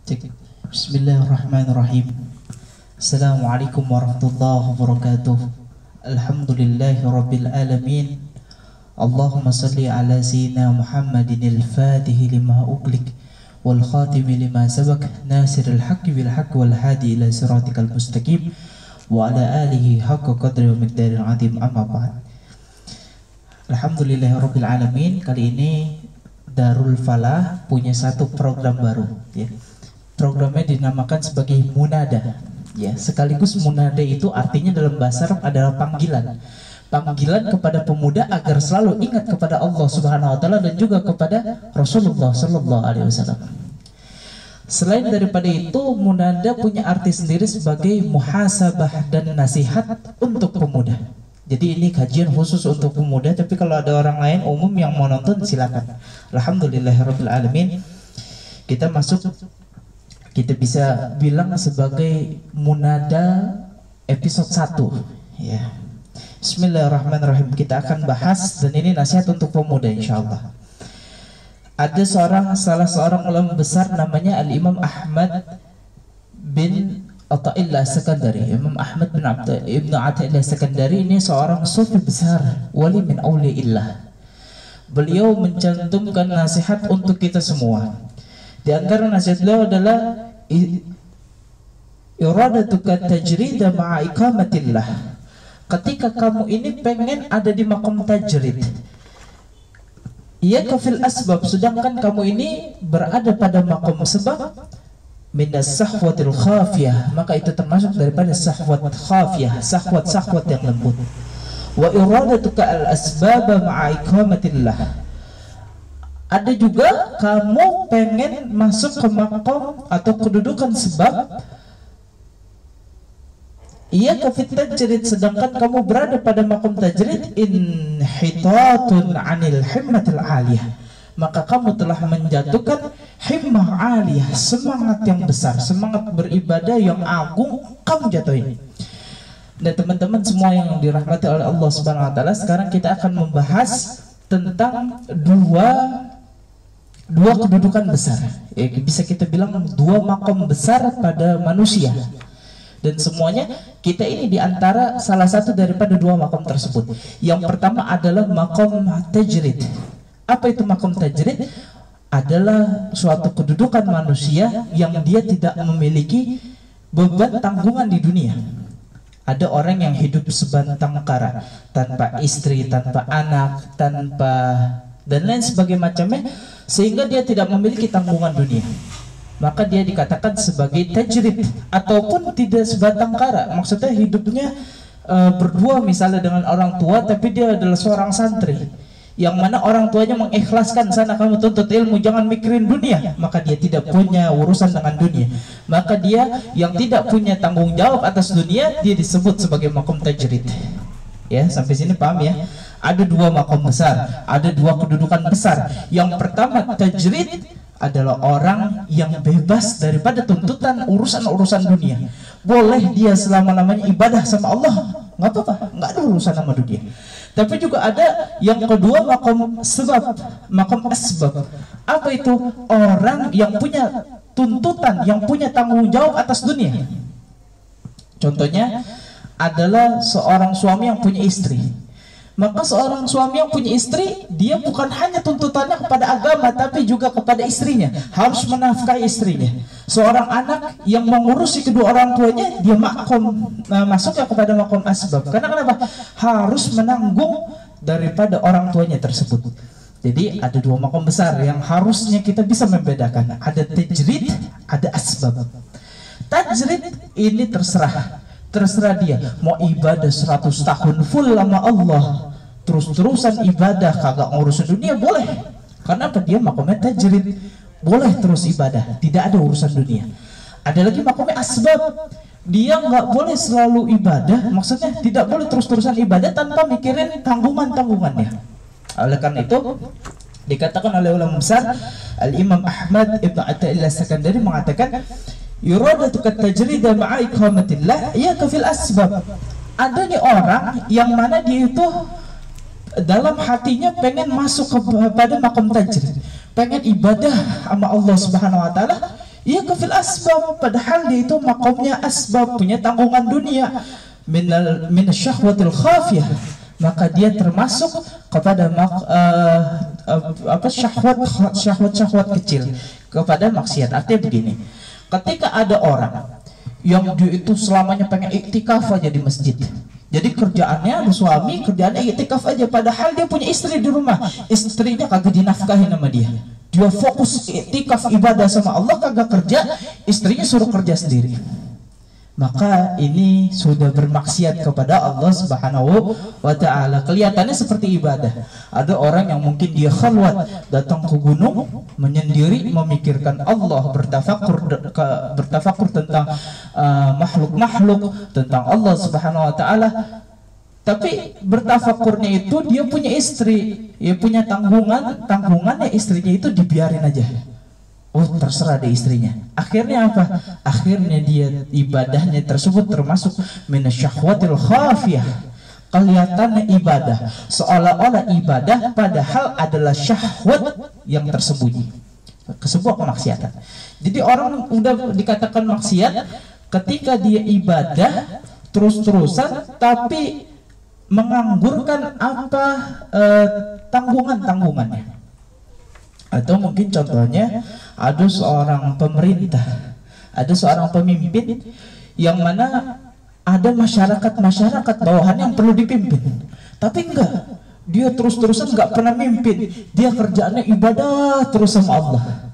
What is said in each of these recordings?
Cek. Bismillahirrahmanirrahim. Assalamualaikum warahmatullahi wabarakatuh. Alhamdulillahi rabbil alamin. Allahumma salli ala sayyidina Muhammadin al-fatihi lima ughliq wal khatimi lima sabaq nasiril haqqi bil haqqi wal hadi ila siratikal mustaqim wa ala alihi haqqa qadri wa miqdaril azim, amma ba'd. Alhamdulillahi rabbil alamin. Kali ini Darul Falah punya satu program baru, ya. Programnya dinamakan sebagai Munada, ya. Sekaligus Munada itu artinya dalam bahasa Arab adalah panggilan. Panggilan kepada pemuda agar selalu ingat kepada Allah Subhanahu wa taala dan juga kepada Rasulullah sallallahu alaihi wasallam. Selain daripada itu, Munada punya arti sendiri sebagai muhasabah dan nasihat untuk pemuda. Jadi ini kajian khusus untuk pemuda, tapi kalau ada orang lain umum yang mau nonton silakan. Alhamdulillahirabbil alamin. Kita bisa bilang sebagai Munada episode 1, ya. Bismillahirrahmanirrahim. Kita akan bahas, dan ini nasihat untuk pemuda insyaallah. Ada salah seorang ulama besar namanya Al-Imam Ahmad bin Athaillah As-Sakandari. Imam Ahmad bin Ibnu Athaillah As-Sakandari ini seorang sufi besar, wali min auliillah. Beliau mencantumkan nasihat untuk kita semua. Di antara nasihat beliau adalah iradatuka tajrida ma'a iqamatillah. Ketika kamu ini pengen ada di makom tajrid, ia kafil asbab, sedangkan kamu ini berada pada makom sebab, minas sahwatil khafiyah, maka itu termasuk daripada sahwat khafiyah, sahwat yang lembut. Wa iradatuka al asbaba ma'a iqamatillah. Ada juga kamu pengen masuk ke makom atau kedudukan sebab, ia kafit tajrid, sedangkan kamu berada pada makom tajrid, inhitatun anil himmatil aliyah, maka kamu telah menjatuhkan himmah aliyah, semangat yang besar, semangat beribadah yang agung kamu jatuhin. Dan teman-teman semua yang dirahmati oleh Allah Subhanahu wa taala, sekarang kita akan membahas tentang dua kedudukan besar, ya, bisa kita bilang dua makom besar pada manusia. Dan semuanya kita ini diantara salah satu daripada dua makom tersebut. Yang pertama adalah makom tajrid. Apa itu makom tajrid? Adalah suatu kedudukan manusia yang dia tidak memiliki beban tanggungan di dunia. Ada orang yang hidup sebatang kara, tanpa istri, tanpa anak, tanpa dan lain sebagainya macamnya, sehingga dia tidak memiliki tanggungan dunia. Maka dia dikatakan sebagai tajrid, ataupun tidak sebatang kara. Maksudnya hidupnya berdua misalnya dengan orang tua, tapi dia adalah seorang santri, yang mana orang tuanya mengikhlaskan, sana kamu tuntut ilmu, jangan mikirin dunia. Maka dia tidak punya urusan dengan dunia. Maka dia yang tidak punya tanggung jawab atas dunia, dia disebut sebagai makom tajrid. Ya, sampai sini paham ya? Ada dua makom besar, ada dua kedudukan besar. Yang pertama tajrid adalah orang yang bebas daripada tuntutan urusan-urusan dunia. Boleh dia selama-lamanya ibadah sama Allah, nggak apa-apa, nggak ada urusan sama dunia. Tapi juga ada yang kedua, makom sebab, makom asbab. Apa itu? Orang yang punya tuntutan, yang punya tanggung jawab atas dunia. Contohnya adalah seorang suami yang punya istri. Maka seorang suami yang punya istri, dia bukan hanya tuntutannya kepada agama, tapi juga kepada istrinya, harus menafkahi istrinya. Seorang anak yang mengurusi kedua orang tuanya, dia masuknya kepada makom asbab. Karena kenapa? Harus menanggung daripada orang tuanya tersebut. Jadi ada dua makom besar yang harusnya kita bisa membedakan. Ada tajrid, ada asbab. Tajrid ini terserah dia mau ibadah 100 tahun full lama Allah, terus-terusan ibadah, kagak ngurusin dunia, boleh. Karena apa? Dia makomnya tajrid, boleh terus ibadah, tidak ada urusan dunia. Ada lagi makomnya asbab, dia nggak boleh selalu ibadah, maksudnya tidak boleh terus-terusan ibadah tanpa mikirin tanggungannya. Oleh karena itu dikatakan oleh ulama besar Al-Imam Ahmad Ibnu Athaillah As-Sakandari mengatakan, iradatuka tajrida ma'a iqamatillah ya kafil asbab. Ada nih orang yang mana dia itu dalam hatinya pengen masuk kepada makom tajrid, pengen ibadah sama Allah Subhanahu wa taala, Yakfil asbab, padahal dia itu makomnya asbab, punya tanggungan dunia, min syahwatil khafiyah, maka dia termasuk kepada syahwat kecil, kepada maksiat. Artinya begini, ketika ada orang yang dia itu selamanya pengen iktikaf aja di masjid, jadi kerjaannya ada suami, kerjaannya iktikaf aja, padahal dia punya istri di rumah, istrinya kagak dinafkahi sama dia, dia fokus iktikaf ibadah sama Allah, kagak kerja, istrinya suruh kerja sendiri, maka ini sudah bermaksiat kepada Allah Subhanahu wa ta'ala. Kelihatannya seperti ibadah. Ada orang yang mungkin dia khalwat, datang ke gunung, menyendiri, memikirkan Allah, bertafakur tentang makhluk-makhluk, tentang Allah Subhanahu wa ta'ala. Tapi bertafakurnya itu dia punya istri, dia punya tanggungannya istrinya itu dibiarin aja. Oh, terserah deh istrinya. Akhirnya apa? Akhirnya dia ibadahnya tersebut termasuk minasyahwatil khafiyah. Kelihatannya ibadah, seolah-olah ibadah, padahal adalah syahwat yang tersembunyi, sebuah kemaksiatan. Jadi orang udah dikatakan maksiat ketika dia ibadah terus-terusan tapi menganggurkan apa tanggungannya. Atau mungkin contohnya ada seorang pemerintah, ada seorang pemimpin yang mana ada masyarakat bawahan yang perlu dipimpin, tapi enggak, dia terus-terusan enggak pernah mimpin, dia kerjaannya ibadah terus sama Allah,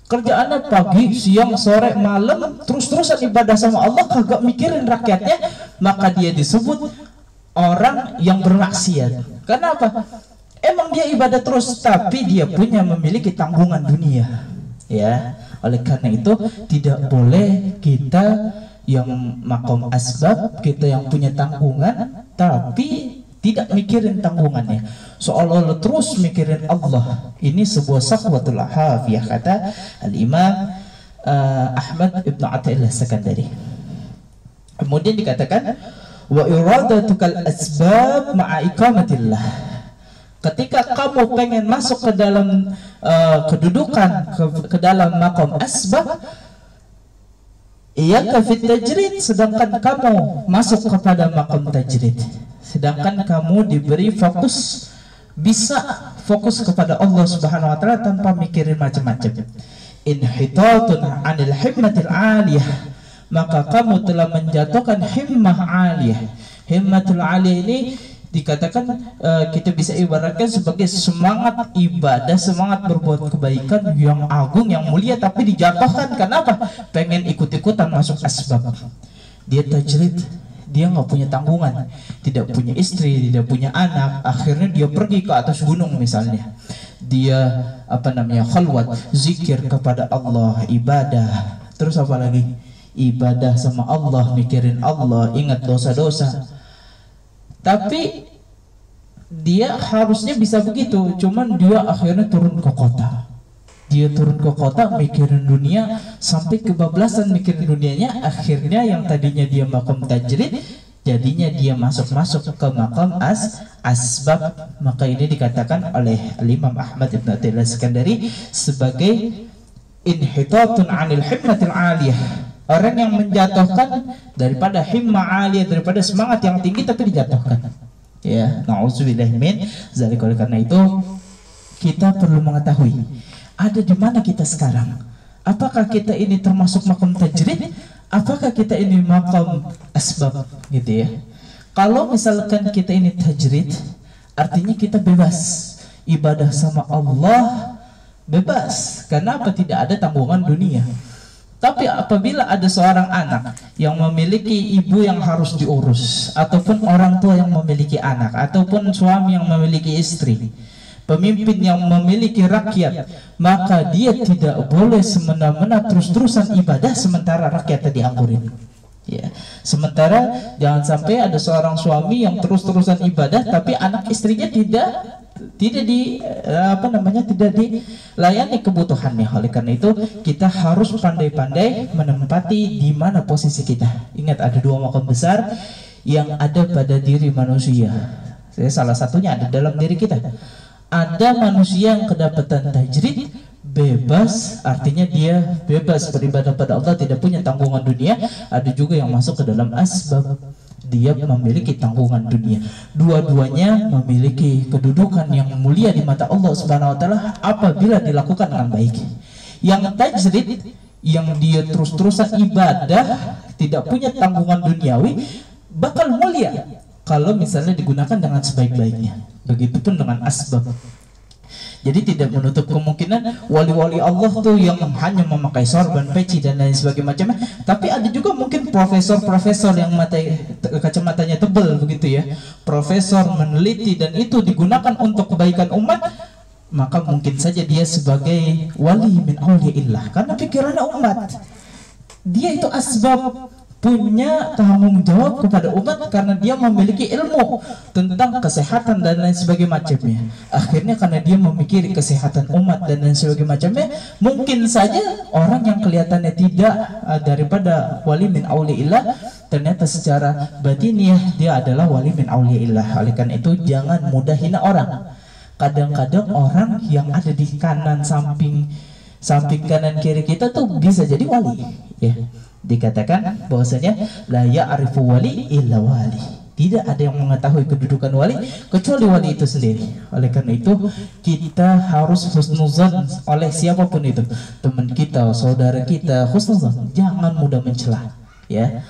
kerjaannya pagi, siang, sore, malam, terus-terusan ibadah sama Allah, kagak mikirin rakyatnya, maka dia disebut orang yang bermaksiat. Karena apa? Emang dia ibadah terus, tapi dia memiliki tanggungan dunia, ya. Oleh karena itu tidak boleh kita yang makom asbab, kita yang punya tanggungan, tapi tidak mikirin tanggungannya, seolah-olah terus mikirin Allah. Ini sebuah syahwatul hafiyah, kata Al-Imam Ahmad ibn Athaillah Sakandari. Kemudian dikatakan wa iradatukal asbab ma'a iqamatillah. Ketika kamu pengen masuk ke dalam kedudukan, ke dalam makom asbab, ia kafit tajrid, sedangkan kamu masuk kepada makom tajrid, sedangkan kamu diberi fokus, bisa fokus kepada Allah Subhanahu wa ta'ala tanpa mikirin macam-macam. Inhitatun anil himmatil aliyah, maka kamu telah menjatuhkan himmah aliyah. Himmatul aliyah ini dikatakan kita bisa ibaratkan sebagai semangat ibadah, semangat berbuat kebaikan yang agung, yang mulia, tapi dijatuhkan. Kenapa? Pengen ikut-ikutan masuk asbab. Dia tajrid, dia nggak punya tanggungan, tidak punya istri, tidak punya anak, akhirnya dia pergi ke atas gunung misalnya, dia khalwat, zikir kepada Allah, ibadah, terus apa lagi? Ibadah sama Allah, mikirin Allah, ingat dosa-dosa. Tapi dia harusnya bisa begitu, cuman dia akhirnya turun ke kota. Dia turun ke kota mikirin dunia, sampai kebablasan mikirin dunianya, akhirnya yang tadinya dia makom tajrid, jadinya dia masuk ke makam asbab. Maka ini dikatakan oleh Imam Ahmad ibn Athaillah Sakandari sebagai inhitatun anil himmatil aliyah. Orang yang menjatuhkan daripada himmah aliyah, daripada semangat yang tinggi tapi dijatuhkan. Ya, na'udzubillah min dzalik. Oleh karena itu kita perlu mengetahui ada di mana kita sekarang. Apakah kita ini termasuk makom tajrid? Apakah kita ini makom asbab, gitu ya? Kalau misalkan kita ini tajrid, artinya kita bebas ibadah sama Allah, bebas. Karena apa? Tidak ada tanggungan dunia. Tapi apabila ada seorang anak yang memiliki ibu yang harus diurus, ataupun orang tua yang memiliki anak, ataupun suami yang memiliki istri, pemimpin yang memiliki rakyat, maka dia tidak boleh semena-mena terus-terusan ibadah sementara rakyatnya dianggurin. Ya. Sementara jangan sampai ada seorang suami yang terus-terusan ibadah tapi anak istrinya tidak dilayani kebutuhannya. Oleh karena itu kita harus pandai-pandai menempati di mana posisi kita. Ingat, ada dua makom besar yang ada pada diri manusia. Salah satunya ada dalam diri kita. Ada manusia yang kedapatan tajrid, bebas artinya dia bebas beribadah pada Allah, tidak punya tanggungan dunia. Ada juga yang masuk ke dalam asbab, dia memiliki tanggungan dunia. Dua-duanya memiliki kedudukan yang mulia di mata Allah Subhanahu wa taala apabila dilakukan dengan baik. Yang tajrid, yang dia terus-terusan ibadah, tidak punya tanggungan duniawi, bakal mulia kalau misalnya digunakan dengan sebaik-baiknya. Begitupun dengan asbab. Jadi tidak menutup kemungkinan wali-wali Allah tuh yang hanya memakai sorban, peci dan lain sebagainya macamnya. Tapi ada juga mungkin profesor-profesor yang kacamatanya tebal begitu ya. Profesor meneliti dan itu digunakan untuk kebaikan umat, maka mungkin saja dia sebagai wali min auliyaillah karena pikirannya umat. Dia itu asbab, punya tanggung jawab kepada umat karena dia memiliki ilmu tentang kesehatan dan lain sebagainya macamnya. Akhirnya karena dia memikiri kesehatan umat dan lain sebagainya macamnya, mungkin saja orang yang kelihatannya tidak daripada wali min auliillah, ternyata secara batiniah dia adalah wali min auliillah. Oleh karena itu jangan mudah hina orang. Kadang-kadang orang yang ada di kanan samping kanan kiri kita tuh bisa jadi wali ya. Dikatakan bahwasanya la ya'rifu wali illa wali, tidak ada yang mengetahui kedudukan wali kecuali wali itu sendiri. Oleh karena itu kita harus husnuzan oleh siapapun itu, teman kita, saudara kita, husnuzan, jangan mudah mencela ya.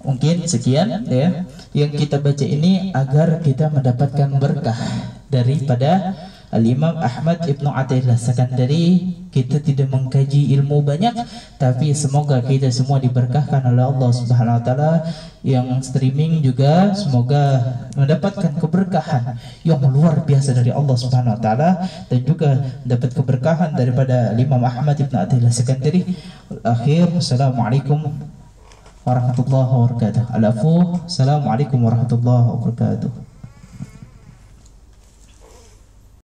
Mungkin sekian ya yang kita baca ini agar kita mendapatkan berkah daripada Al-Imam Ahmad Ibnu Athaillah Sakandari. Kita tidak mengkaji ilmu banyak, tapi semoga kita semua diberkahkan oleh Allah Subhanahu wa taala. Yang streaming juga semoga mendapatkan keberkahan yang luar biasa dari Allah Subhanahu wa taala, dan juga dapat keberkahan daripada Imam Ahmad Ibnu Athaillah Sakandari. Akhir, assalamualaikum warahmatullahi wabarakatuh. Assalamualaikum warahmatullahi wabarakatuh.